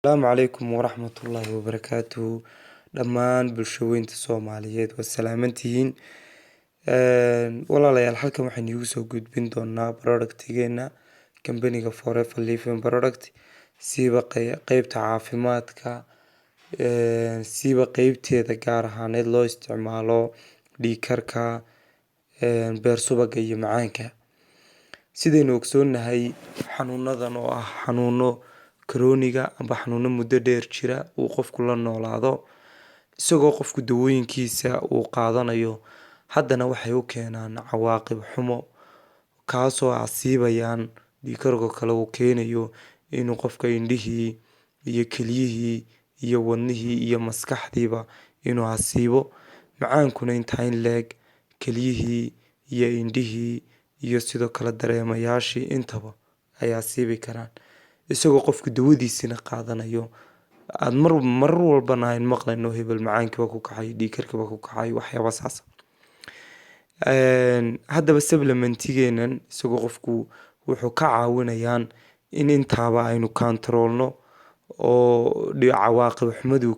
Asalaamu calaykum waraxmatullaahi wabarakaatuh. Dhammaan bulshooyinka Soomaaliyeed waa salaamantihiin. Walaalayaal, halkan waxaan iigu soo gudbin doonaa productigeena kambaniga Forever Living Product, siiba qeybta caafimaadka, siiba qeybteeda gaar ahaaneed loo isticmaalo dhiig karka, beer subaga iyo macaanka. Sidaynu ogsoonahay, xanuunadan oo ah xanuuno krooniga amba xanuuno muddo dheer jira uu qofku la noolaado, isagoo qofku dawooyinkiisa uu qaadanayo, haddana waxay u keenaan cawaaqib xumo, kaasoo asiibayaan dhiig karka kale uu keenayo inuu qofka indhihii iyo kelyihii iyo wadnihii iyo maskaxdiiba inuu asiibo. Macaankuna intaa in leeg kelyihii iyo indhihii iyo sidoo kale dareemayaashii intaba ay asiibi karaan, isagoo qofku dawadiisina qaadanayo. Aad mar walbana aan maqlayno hebel macaankiiba ku kacay, dhiig karkiiba ku kacay, waxyaaba saas. Haddaba supplementigeenan isagoo qofku wuxuu ka caawinayaan in intaaba aynu kantaroolno oo cawaaqib xumaduu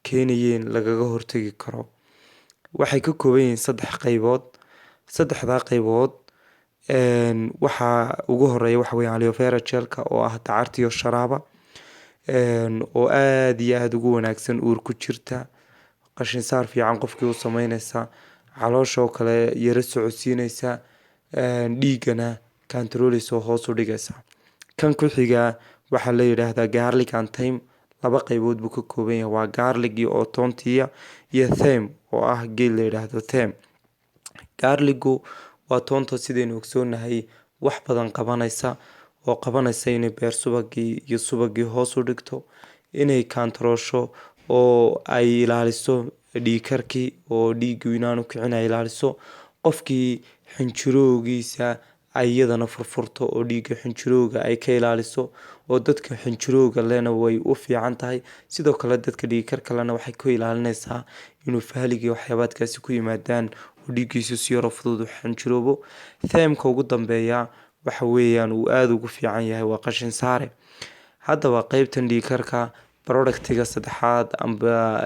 keenayeen lagaga hortagi karo. Waxay ka kooban yihiin 3 qaybood. 3daa qaybood waxaa ugu horeeya waxa weeye aloe vera gelka oo ah dacartiyo sharaaba, oo aad iyo aad ugu wanaagsan uur ku jirta, qashin saar fiican qofkii u sameynaysa, caloosha oo kale yara socodsiinaysa, dhiigana kantarooleysa oo hoos u dhigaysa. Kan ku xiga waxaa la yidhaahdaa garlic and thyme. 2 qaybood buu ka kooban yahay, waa garlic oo toontiya iyo thyme oo ah geed la yidhaahdo thyme. Garligu waa toonta sidaynu ogsoonahay wax badan qabanaysa, oo qabanaysa inay beer subagii iyo subagii hoos u dhigto, inay kantaroosho oo ay ilaaliso dhiig karkii oo dhiigu inaanu kicin ay ilaaliso, qofkii xinjirowgiisa ay iyadana furfurto oo dhiigga xinjirowga ay ka ilaaliso, oo dadka xinjirowga lehna way u fiican tahay. Sidoo kale dadka dhiig karka lehna waxay ku ilaalinaysaa inuu fahliga waxyaabaadkaasi ku yimaadaan oo dhiiggiisu si yaro fudud u xinjiroobo. Thyme-ka ugu dambeeya waxa weeyaan uu aad ugu fiican yahay waa qashin saare. Haddaba qeybtan dhiig karka productiga saddexaad amba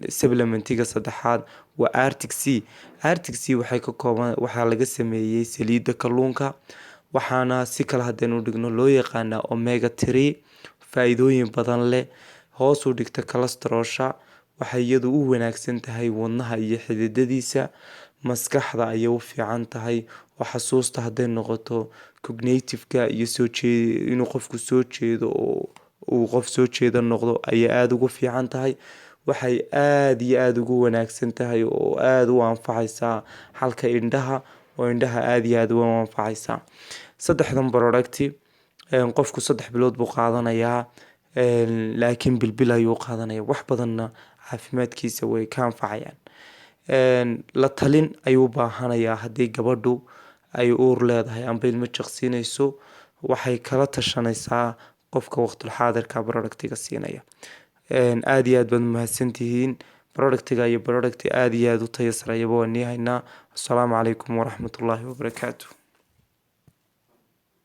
supplementiga saddexaad waa Arctic Sea. Arctic Sea waxaa laga sameeyey saliidda kalluunka, waxaana si kale haddaynu dhigno loo yaqaanaa omega 3, faa'iidooyin badan leh, hoos u dhigta cholesterol-sha, waxay iyadu u wanaagsan tahay wadnaha iyo xididadiisa, maskaxda ayay u fiican tahay, oo xasuusta hadday noqoto cognitive-ka iyo inuu qofku soo jeedo oo uu qof soo jeeda noqdo ayay aad ugu fiican tahay. Waxay aad iyo aad ugu wanaagsan tahay oo aad u anfacaysaa halka indhaha, oo indhaha aad iyo aad u anfacaysaa. 3dan producti qofku 3 bilood buu qaadanayaa, laakiin bil ayuu qaadanaya, wax badanna caafimaadkiisa way ka anfacayaan. La talin ayuu u baahanayaa haddii gabadhu ay uur leedahay amba ilmo jaqsiinayso, waxay kala tashanaysaa qofka waqtul xaadirka productiga siinaya. Aad iyo aad baad mahadsantihiin. Productiga iyo producti aad iyo aad u tayo sareeyaba waan haynaa. Assalaamu calaykum waraxmatullaahi wabarakaatuh.